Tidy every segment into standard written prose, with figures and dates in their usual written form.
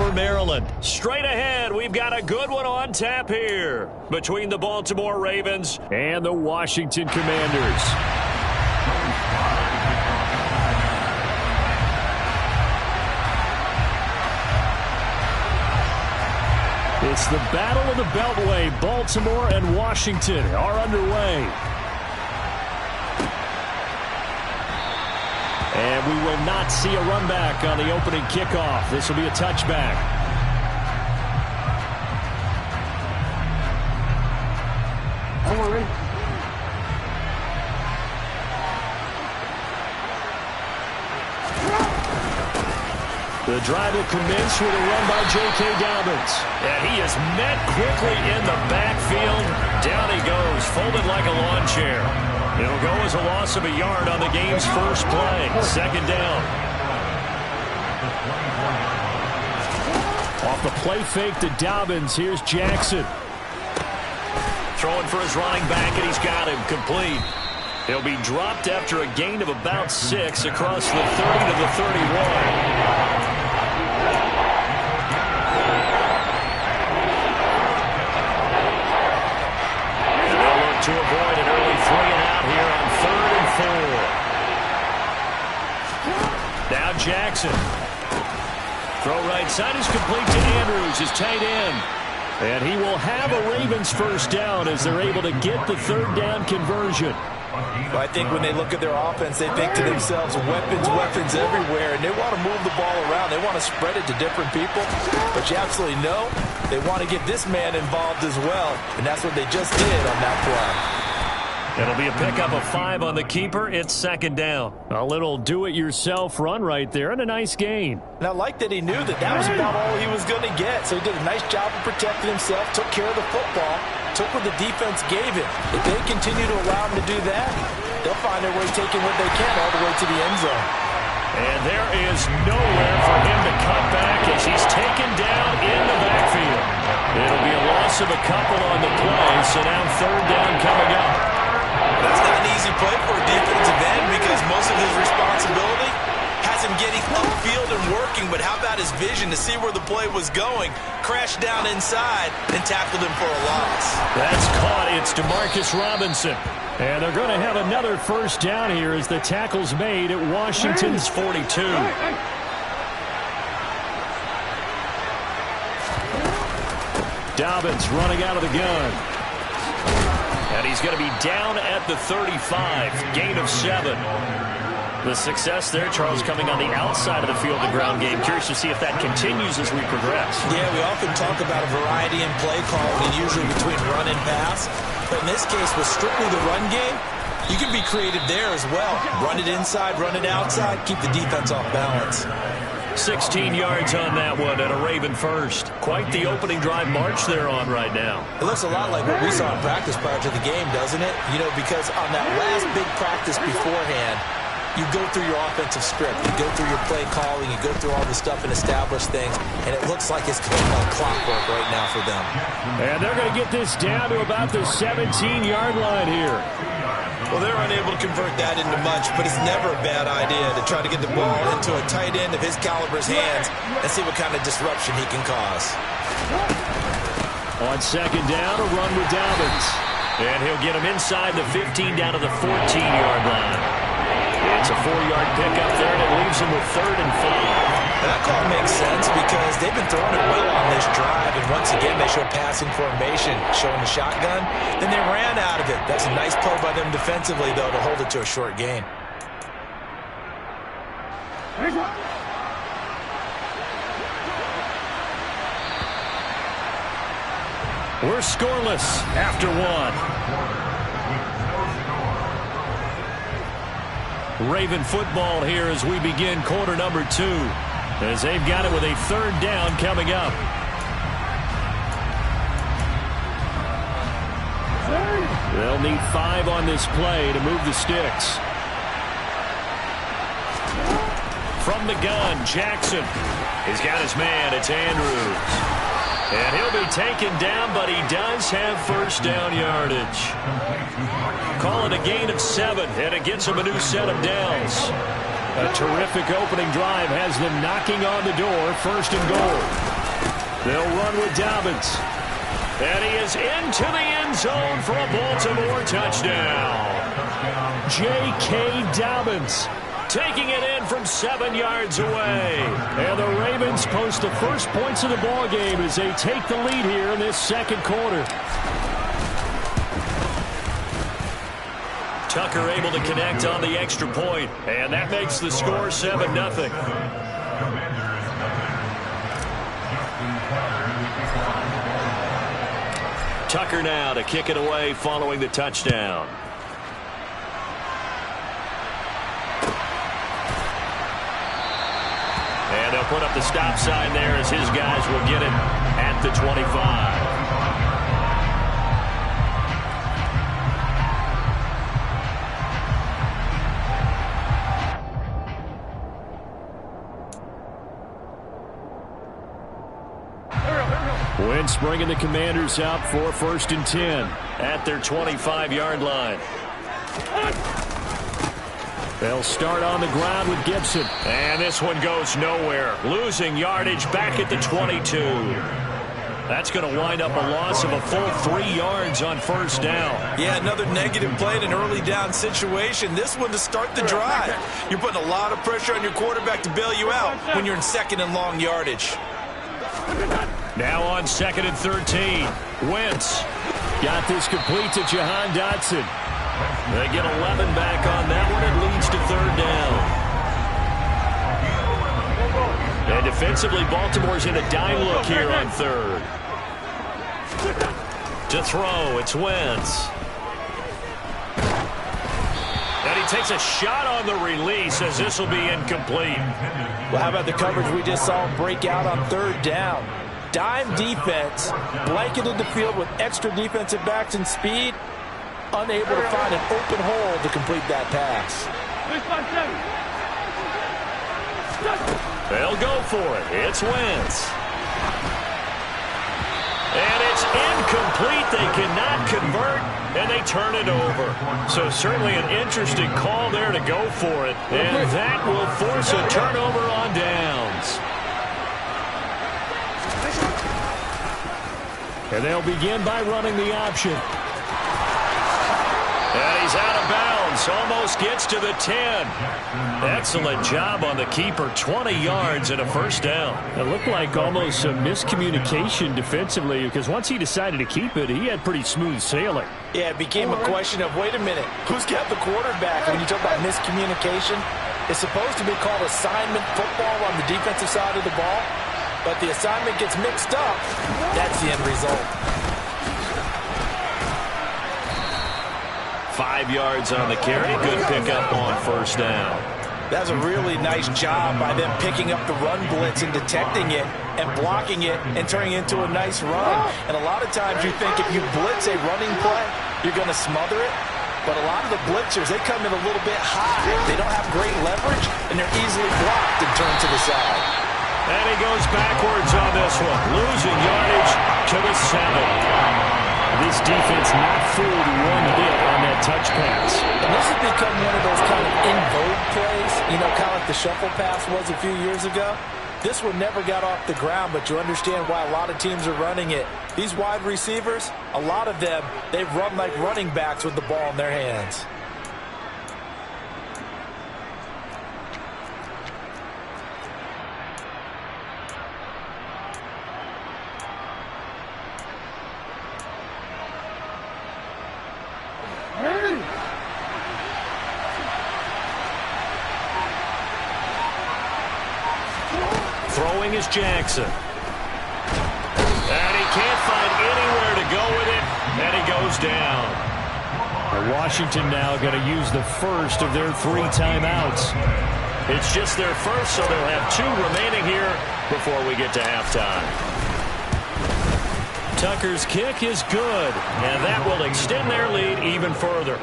for Maryland. Straight ahead, we've got a good one on tap here between the Baltimore Ravens and the Washington Commanders. It's the Battle of the Beltway. Baltimore and Washington are underway. And we will not see a run back on the opening kickoff. This will be a touchback. The drive will commence with a run by J.K. Dobbins. And he is met quickly in the backfield. Down he goes, folded like a lawn chair. It'll go as a loss of a yard on the game's first play. Second down. Off the play fake to Dobbins, here's Jackson. Throwing for his running back, and he's got him complete. He'll be dropped after a gain of about 6 across the 30 to the 31. To avoid an early 3-and-out here on 3rd and 4. Now Jackson. Throw right side is complete to Andrews, his tight end. And he will have a Ravens first down as they're able to get the third down conversion. Well, I think when they look at their offense, they think to themselves, weapons everywhere, and they want to move the ball around. They want to spread it to different people. But you absolutely know they want to get this man involved as well, and that's what they just did on that play. It'll be a pickup of 5 on the keeper. It's second down. A little do-it-yourself run right there and a nice gain. And I like that he knew that that was about all he was going to get. So he did a nice job of protecting himself, took care of the football, took what the defense gave him. If they continue to allow him to do that, they'll find their way taking what they can all the way to the end zone. And there is nowhere for him to cut back as he's taken down in the backfield. It'll be a loss of a couple on the play, so now third down coming up. That's not an easy play for a defensive end because most of his responsibility has him getting upfield and working, but how about his vision to see where the play was going, crashed down inside, and tackled him for a loss. That's caught. It's DeMarcus Robinson. And they're going to have another first down here as the tackle's made at Washington's 42. Dobbins running out of the gun. And he's going to be down at the 35. Gain of 7. The success there, Charles, coming on the outside of the field, the ground game. Curious to see if that continues as we progress. Yeah, we often talk about a variety in play calling, usually between run and pass. But in this case, with strictly the run game, you can be creative there as well. Run it inside, run it outside, keep the defense off balance. 16 yards on that one and a Raven first. Quite the opening drive march they're on right now. It looks a lot like what we saw in practice prior to the game, doesn't it? You know, because on that last big practice beforehand, you go through your offensive script, you go through your play calling, you go through all the stuff and establish things, and it looks like it's going like clockwork right now for them. And they're going to get this down to about the 17-yard line here. Well, they're unable to convert that into much, but it's never a bad idea to try to get the ball into a tight end of his caliber's hands and see what kind of disruption he can cause. On second down, a run with Dobbins. And he'll get him inside the 15 down to the 14-yard line. It's a 4-yard pickup there, and it leaves him with 3rd and 5. That call makes sense because they've been throwing it well on this drive, and once again they show passing formation, showing the shotgun. Then they ran out of it. That's a nice play by them defensively, though, to hold it to a short gain. We're scoreless after 1. Raven football here as we begin quarter number 2. As they've got it with a 3rd down coming up. They'll need 5 on this play to move the sticks. From the gun, Jackson. He's got his man. It's Andrews. And he'll be taken down, but he does have first down yardage. Call it a gain of 7, and it gets him a new set of downs. A terrific opening drive has them knocking on the door, 1st and goal. They'll run with Dobbins. And he is into the end zone for a Baltimore touchdown. J.K. Dobbins taking it in from 7 yards away. And the Ravens post the first points of the ball game as they take the lead here in this second quarter. Tucker able to connect on the extra point, and that makes the score 7-0. Tucker now to kick it away following the touchdown. And they'll put up the stop sign there as his guys will get it at the 25. Wentz bringing the Commanders out for 1st and 10 at their 25-yard line. They'll start on the ground with Gibson. And this one goes nowhere. Losing yardage back at the 22. That's going to wind up a loss of a full 3 yards on 1st down. Yeah, another negative play in an early down situation. This one to start the drive. You're putting a lot of pressure on your quarterback to bail you out when you're in 2nd and long yardage. Now on 2nd and 13. Wentz got this complete to Jahan Dotson. They get 11 back on that one. It leads to 3rd down. And defensively, Baltimore's in a dime look here on 3rd. To throw, it's Wentz. And he takes a shot on the release as this will be incomplete. Well, how about the coverage we just saw him break out on 3rd down? Dime defense, blanketed the field with extra defensive backs and speed, unable to find an open hole to complete that pass. They'll go for it. It's Wentz. And it's incomplete. They cannot convert, and they turn it over. So certainly an interesting call there to go for it. And that will force a turnover on downs. And they'll begin by running the option. And he's out of bounds. Almost gets to the 10. Excellent job on the keeper. 20 yards and a 1st down. It looked like almost some miscommunication defensively because once he decided to keep it, he had pretty smooth sailing. Yeah, it became a question of, wait a minute, who's got the quarterback? When you talk about miscommunication, it's supposed to be called assignment football on the defensive side of the ball. But the assignment gets mixed up. That's the end result. 5 yards on the carry. Good pickup on 1st down. That's a really nice job by them picking up the run blitz and detecting it and blocking it and turning it into a nice run. And a lot of times you think if you blitz a running play, you're going to smother it. But a lot of the blitzers, they come in a little bit high. They don't have great leverage, and they're easily blocked and turned to the side. And he goes backwards on this one. Losing yardage to the 7. This defense not fooled one bit on that touch pass. And this has become one of those kind of in vogue plays, you know, kind of like the shuffle pass was a few years ago. This one never got off the ground, but you understand why a lot of teams are running it. These wide receivers, a lot of them, they run like running backs with the ball in their hands. Throwing is Jackson. And he can't find anywhere to go with it, and he goes down. Washington now going to use the first of their 3 timeouts. It's just their first, so they'll have 2 remaining here before we get to halftime. Tucker's kick is good, and that will extend their lead even further.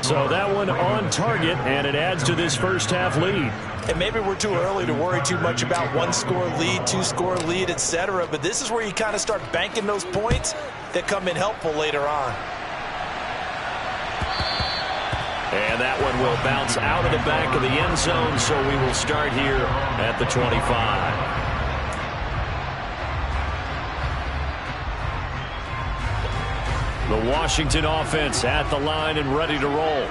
So that one on target, and it adds to this first half lead. And maybe we're too early to worry too much about 1-score lead, 2-score lead, etc. But this is where you kind of start banking those points that come in helpful later on. And that one will bounce out of the back of the end zone, so we will start here at the 25. The Washington offense at the line and ready to roll.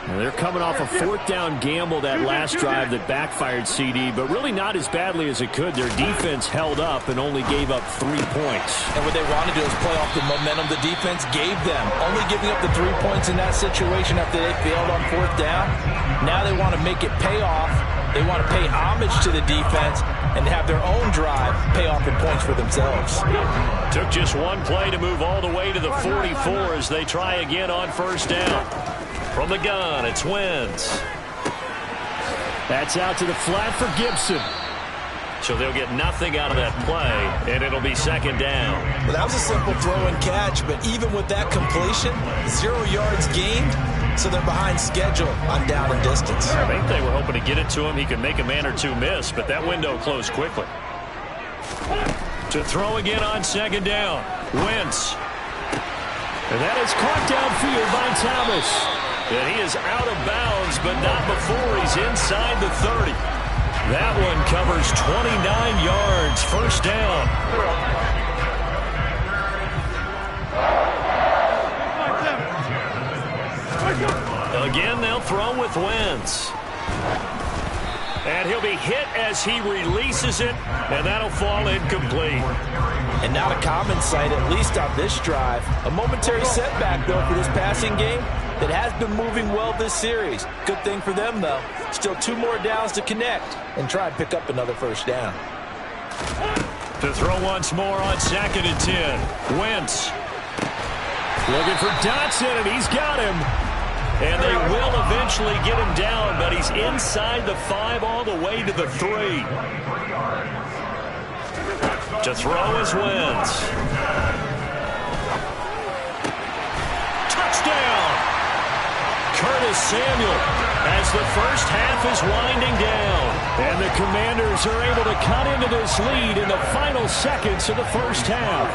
And they're coming off a fourth down gamble that last drive that backfired, CD, but really not as badly as it could. Their defense held up and only gave up 3 points. And what they wanted to do is play off the momentum the defense gave them. Only giving up the 3 points in that situation after they failed on fourth down. Now they want to make it pay off. They want to pay homage to the defense and have their own drive pay off in points for themselves. Took just one play to move all the way to the 44 as they try again on first down. From the gun, it's Wentz. That's out to the flat for Gibson. So they'll get nothing out of that play, and it'll be second down. Well, that was a simple throw and catch, but even with that completion, 0 yards gained, so they're behind schedule on down and distance. I think they were hoping to get it to him. He could make a man or two miss, but that window closed quickly. To throw again on second down, Wentz. And that is caught downfield by Thomas. And he is out of bounds, but not before he's inside the 30. That one covers 29 yards. First down. Again, they'll throw with Wentz. And he'll be hit as he releases it, and that'll fall incomplete. And not a common sight, at least on this drive. A momentary setback, though, for this passing game that has been moving well this series. Good thing for them, though. Still 2 more downs to connect and try and pick up another first down. To throw once more on second and 10. Wentz. Looking for Dotson, and he's got him. And they will eventually get him down, but he's inside the 5 all the way to the 3. To throw is Wentz. Touchdown! Curtis Samuel as the first half is winding down. And the Commanders are able to cut into this lead in the final seconds of the first half.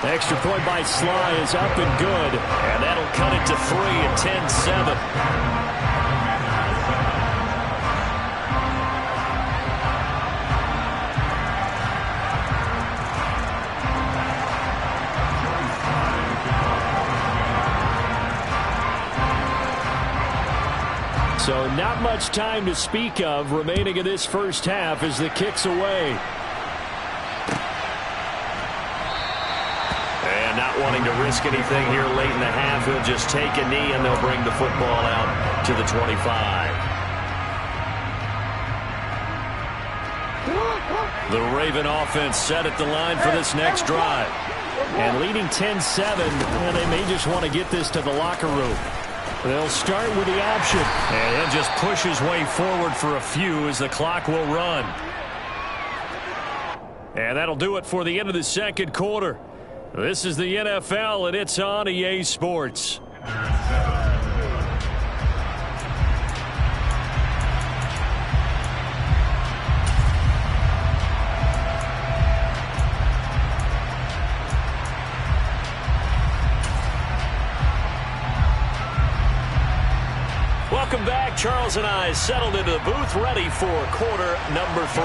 Extra point by Sly is up and good. And that'll cut it to 3 at 10-7. So not much time to speak of remaining in this first half as the kick's away. And not wanting to risk anything here late in the half, he'll just take a knee and they'll bring the football out to the 25. The Raven offense set at the line for this next drive. And leading 10-7, and they may just want to get this to the locker room. They'll start with the option. And he'll just push his way forward for a few as the clock will run. And that'll do it for the end of the second quarter. This is the NFL, and it's on EA Sports. Welcome back. Charles and I settled into the booth, ready for quarter number 3.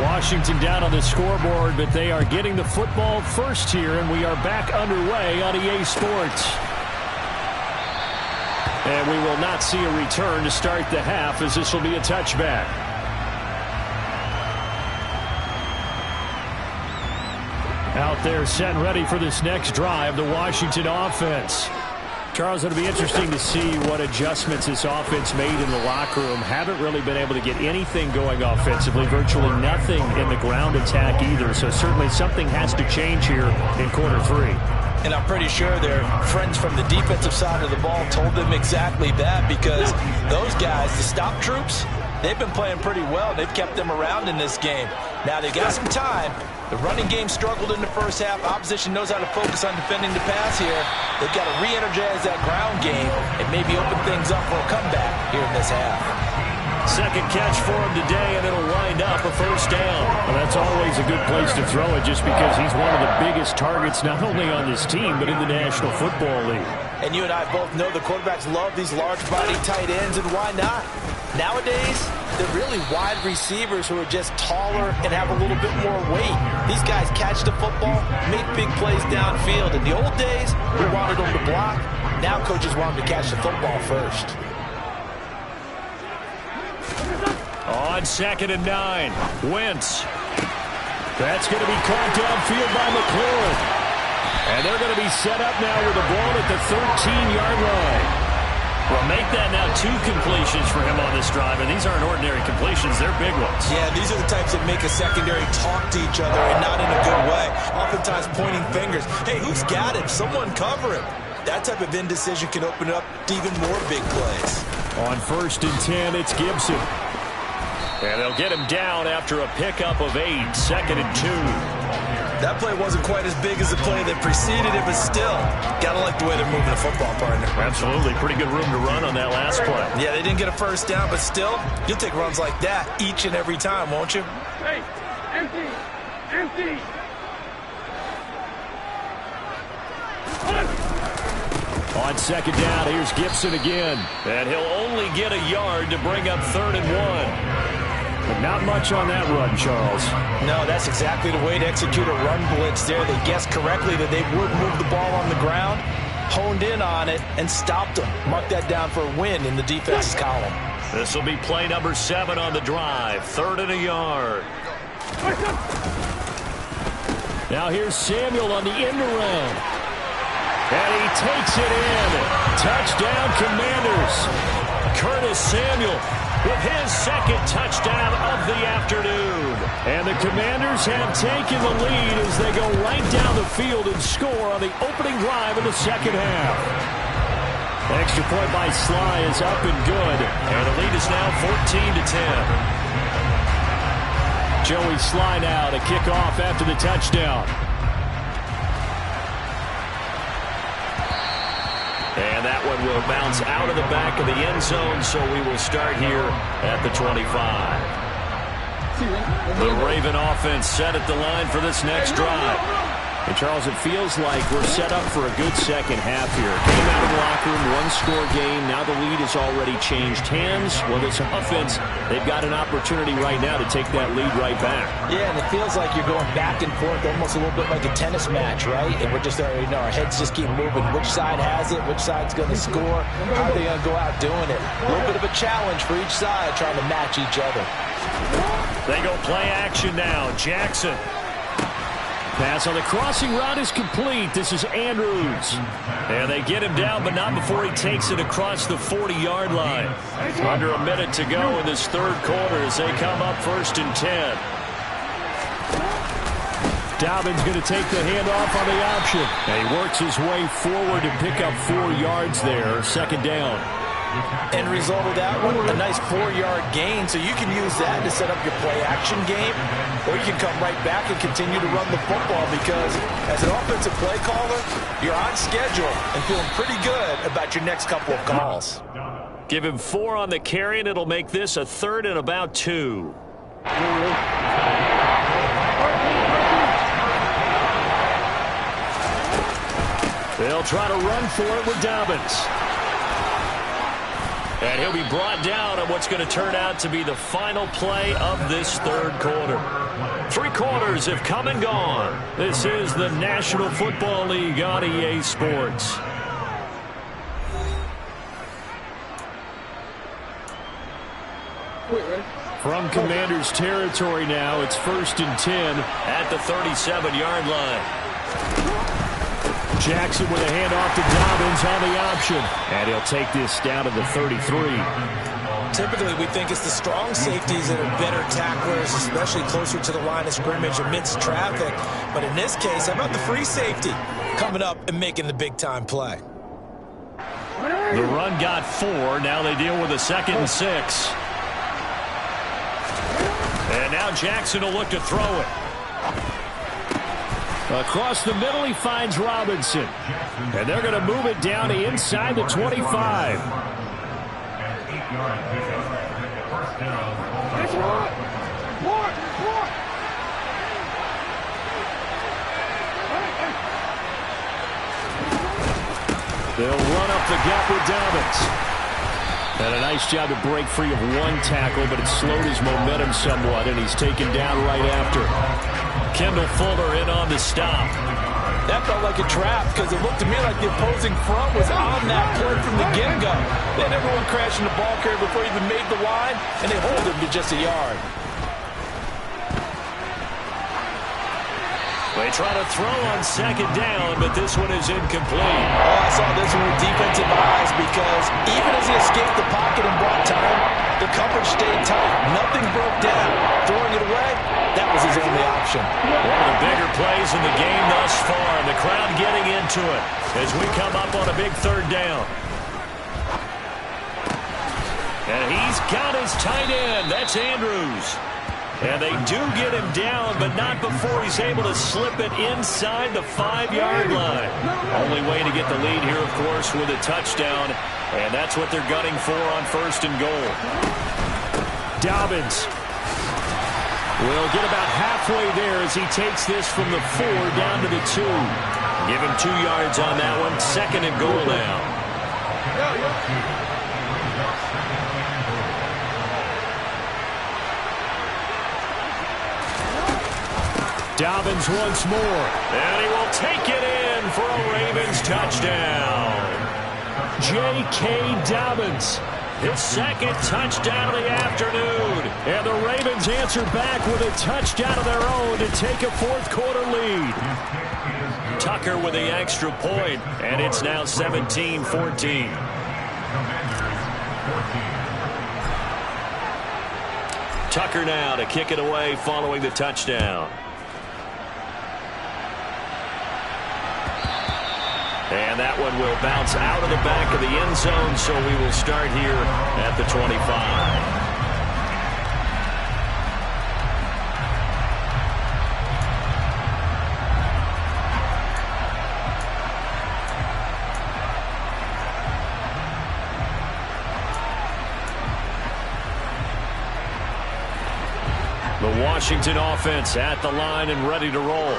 Washington down on the scoreboard, but they are getting the football first here, and we are back underway on EA Sports. And we will not see a return to start the half, as this will be a touchback. Out there set and ready for this next drive, the Washington offense. Charles, it'll be interesting to see what adjustments this offense made in the locker room. Haven't really been able to get anything going offensively, virtually nothing in the ground attack either. So certainly something has to change here in quarter 3. And I'm pretty sure their friends from the defensive side of the ball told them exactly that, because those guys, the stop troops, they've been playing pretty well. They've kept them around in this game. Now they've got some time. The running game struggled in the first half. Opposition knows how to focus on defending the pass here. They've got to re-energize that ground game and maybe open things up for a comeback here in this half. Second catch for him today, and it'll wind up a first down. Well, that's always a good place to throw it, just because he's one of the biggest targets not only on this team but in the National Football League. And you and I both know the quarterbacks love these large body tight ends, and why not? Nowadays, they're really wide receivers who are just taller and have a little bit more weight. These guys catch the football, make big plays downfield. In the old days, we wanted them to block. Now coaches want them to catch the football first. On 2nd and 9, Wentz. That's going to be caught downfield by McLaurin. And they're going to be set up now with the ball at the 13-yard line. Well, make that now 2 completions for him on this drive, and these aren't ordinary completions. They're big ones. Yeah, these are the types that make a secondary talk to each other, and not in a good way. Oftentimes pointing fingers. Hey, who's got him? Someone cover him. That type of indecision can open up to even more big plays. On 1st and 10, it's Gibson. And they'll get him down after a pickup of 8, 2nd and 2. That play wasn't quite as big as the play that preceded it, but still, gotta like the way they're moving the football, partner. Absolutely. Pretty good room to run on that last play. Yeah, they didn't get a first down, but still, you'll take runs like that each and every time, won't you? Hey, empty! Empty! On 2nd down, here's Gibson again. And he'll only get a yard to bring up 3rd and 1. But not much on that run, Charles. No, that's exactly the way to execute a run blitz there. They guessed correctly that they would move the ball on the ground, honed in on it, and stopped them. Mark that down for a win in the defense's column. This will be play number 7 on the drive. 3rd and a yard. Now here's Samuel on the end around. And he takes it in. Touchdown, Commanders. Curtis Samuel with his 2nd touchdown of the afternoon. And the Commanders have taken the lead as they go right down the field and score on the opening drive in the 2nd half. Extra point by Sly is up and good. And the lead is now 14-10. Joey Sly now to kick off after the touchdown. And that one will bounce out of the back of the end zone, so we will start here at the 25. The Raven offense set at the line for this next drive. And, Charles, it feels like we're set up for a good second half here. Came out of the locker room, one-score game. Now the lead has already changed hands. Well, this offense, they've got an opportunity right now to take that lead right back. Yeah, and it feels like you're going back and forth, almost a little bit like a tennis match, right? And we're just already know our heads just keep moving. Which side has it? Which side's going to score? How are they going to go out doing it? A little bit of a challenge for each side trying to match each other. They go play action now. Jackson. Pass on the crossing route is complete. This is Andrews. And they get him down, but not before he takes it across the 40-yard line. Under a minute to go in this 3rd quarter as they come up 1st and 10. Dobbins going to take the handoff on the option. And he works his way forward to pick up 4 yards there. 2nd down. End result of that one, a nice 4-yard gain, so you can use that to set up your play-action game, or you can come right back and continue to run the football because as an offensive play caller, you're on schedule and feeling pretty good about your next couple of calls. Give him 4 on the carry, and it'll make this a 3rd and about 2. They'll try to run for it with Dobbins. And he'll be brought down on what's going to turn out to be the final play of this 3rd quarter. 3 quarters have come and gone. This is the National Football League on EA Sports. From Commanders territory now, it's 1st and 10 at the 37-yard line. Jackson with a handoff to Dobbins on the option. And he'll take this down to the 33. Typically, we think it's the strong safeties that are better tacklers, especially closer to the line of scrimmage amidst traffic. But in this case, how about the free safety coming up and making the big-time play? The run got 4. Now they deal with a 2nd and 6. And now Jackson will look to throw it. Across the middle, he finds Robinson. And they're going to move it down to inside the 25. They'll run up the gap with Dobbins. And a nice job to break free of one tackle, but it slowed his momentum somewhat, and he's taken down right after. Kendall Fuller in on the stop. That felt like a trap because it looked to me like the opposing front was on that play from the get-go. They had everyone crashing the ball carrier before he even made the line, and they hold him to just a yard. They try to throw on second down, but this one is incomplete. Oh, I saw this one with defensive eyes because even as he escaped the pocket and bought time, the coverage stayed tight. Nothing broke down. Throwing it away, that was his only option. One of the bigger plays in the game thus far. The crowd getting into it as we come up on a big third down. And he's got his tight end. That's Andrews. And they do get him down, but not before he's able to slip it inside the 5-yard line. Only way to get the lead here, of course, with a touchdown. And that's what they're gunning for on 1st and goal. Dobbins will get about halfway there as he takes this from the 4 down to the 2. Give him 2 yards on that one. 2nd and goal now. Dobbins once more. And he will take it in for a Ravens touchdown. J.K. Dobbins, his 2nd touchdown of the afternoon. And the Ravens answer back with a touchdown of their own to take a 4th quarter lead. Tucker with the extra point, and it's now 17-14. Tucker now to kick it away following the touchdown. And that one will bounce out of the back of the end zone, so we will start here at the 25. The Washington offense at the line and ready to roll.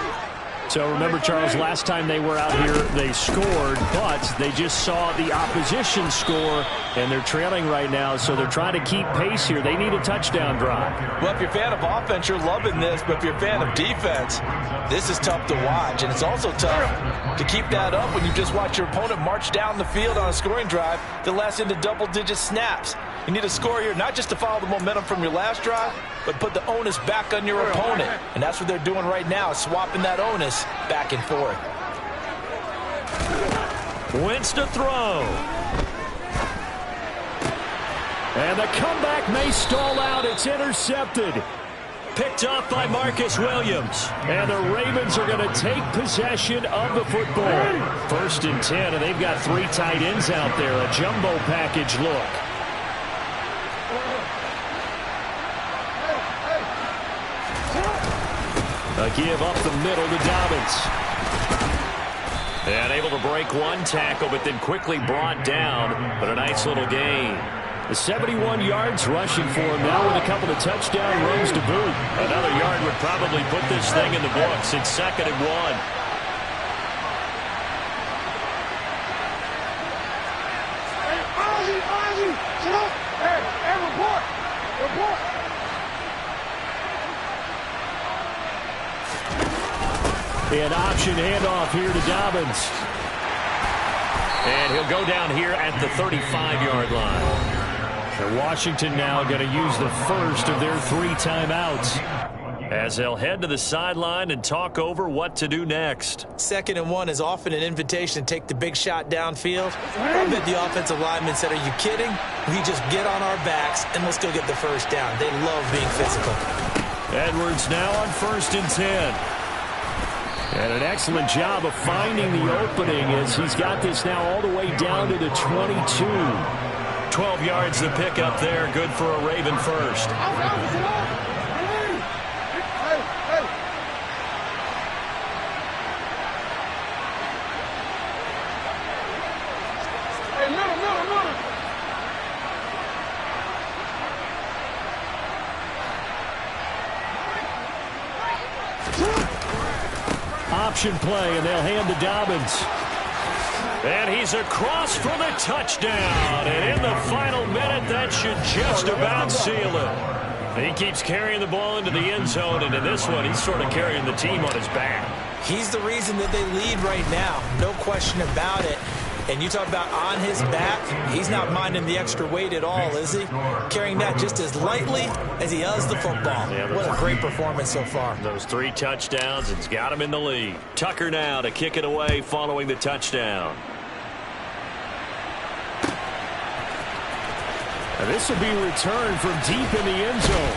So remember, Charles, last time they were out here, they scored, but they just saw the opposition score, and they're trailing right now, so they're trying to keep pace here. They need a touchdown drive. Well, if you're a fan of offense, you're loving this, but if you're a fan of defense, this is tough to watch, and it's also tough to keep that up when you just watch your opponent march down the field on a scoring drive that lasts into double-digit snaps. You need a score here, not just to follow the momentum from your last drive, but put the onus back on your opponent. And that's what they're doing right now, swapping that onus back and forth. Wentz to throw. And the comeback may stall out. It's intercepted. Picked off by Marcus Williams. And the Ravens are going to take possession of the football. 1st and 10, and they've got 3 tight ends out there. A jumbo package look. A give up the middle to Dobbins. And able to break one tackle, but then quickly brought down. But a nice little gain. The 71 yards rushing for him now with a couple of touchdown runs to boot. Another yard would probably put this thing in the books. It's 2nd and 1. An option handoff here to Dobbins. And he'll go down here at the 35-yard line. And Washington now going to use the first of their 3 timeouts, as they'll head to the sideline and talk over what to do next. 2nd and 1 is often an invitation to take the big shot downfield. I bet the offensive lineman said, are you kidding? We just get on our backs and let's go get the first down. They love being physical. Edwards now on 1st and 10. And an excellent job of finding the opening as he's got this now all the way down to the 22. 12 yards to pick up there. Good for a Raven first. Option play, and they'll hand to Dobbins. And he's across for the touchdown. And in the final minute, that should just about seal it. He keeps carrying the ball into the end zone, and in this one, he's sort of carrying the team on his back. He's the reason that they lead right now. No question about it. And you talk about on his back, he's not minding the extra weight at all, is he? Carrying that just as lightly as he does the football. Yeah, what a great performance so far. Those 3 touchdowns, it's got him in the lead. Tucker now to kick it away following the touchdown. And this will be returned from deep in the end zone.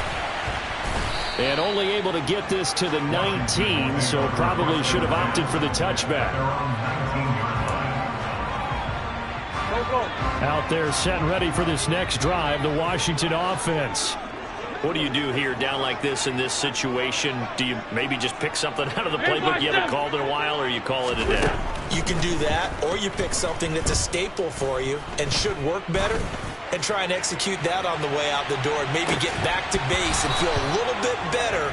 And only able to get this to the 19, so probably should have opted for the touchback. Out there set and ready for this next drive, the Washington offense. What do you do here down like this in this situation? Do you maybe just pick something out of the playbook you haven't called in a while, or you call it a day? You can do that, or you pick something that's a staple for you and should work better and try and execute that on the way out the door and maybe get back to base and feel a little bit better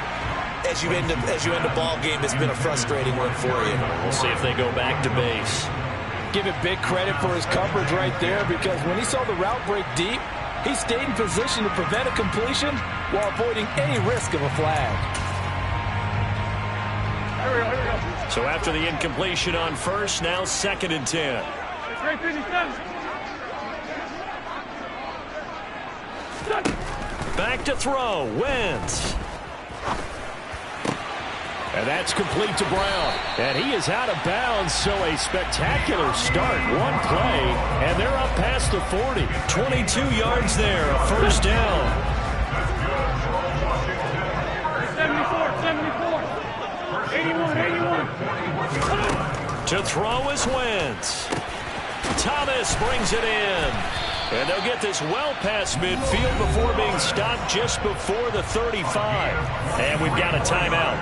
as you end a ball game that's been a frustrating one for you. We'll see if they go back to base. Give it big credit for his coverage right there, because when he saw the route break deep, he stayed in position to prevent a completion while avoiding any risk of a flag. So after the incompletion on first, now 2nd and 10. Back to throw, Wentz. And that's complete to Brown. And he is out of bounds, so a spectacular start. One play, and they're up past the 40. 22 yards there, a first down. 74, 81. To throw is Wentz. Thomas brings it in. And they'll get this well past midfield before being stopped just before the 35. And we've got a timeout.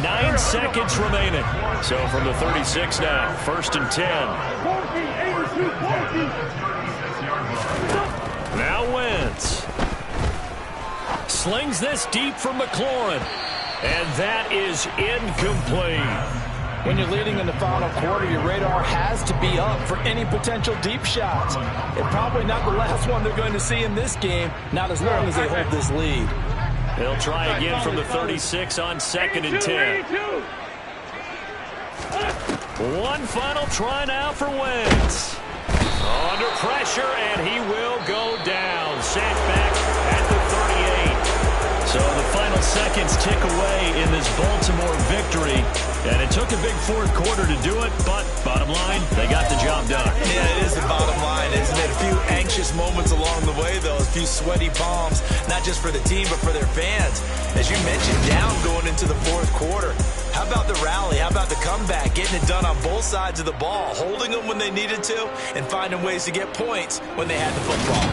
9 seconds remaining. So from the 36 now, 1st and 10. Now Wentz. Slings this deep for McLaurin. And that is incomplete. When you're leading in the final quarter, your radar has to be up for any potential deep shots. And probably not the last one they're going to see in this game, not as long as they hold this lead. They'll try again from the 36 on 2nd and 10. One final try now for Wentz. Under pressure, and he will go down. Sacked back at the 38. So the final seconds tick away in this Baltimore victory. And it took a big 4th quarter to do it, but bottom line, they got the job done. Yeah, it is the bottom line, isn't it? A few anxious moments along the way, though. A few sweaty palms, not just for the team, but for their fans. As you mentioned, down going into the 4th quarter. How about the rally? How about the comeback? Getting it done on both sides of the ball, holding them when they needed to, and finding ways to get points when they had the football.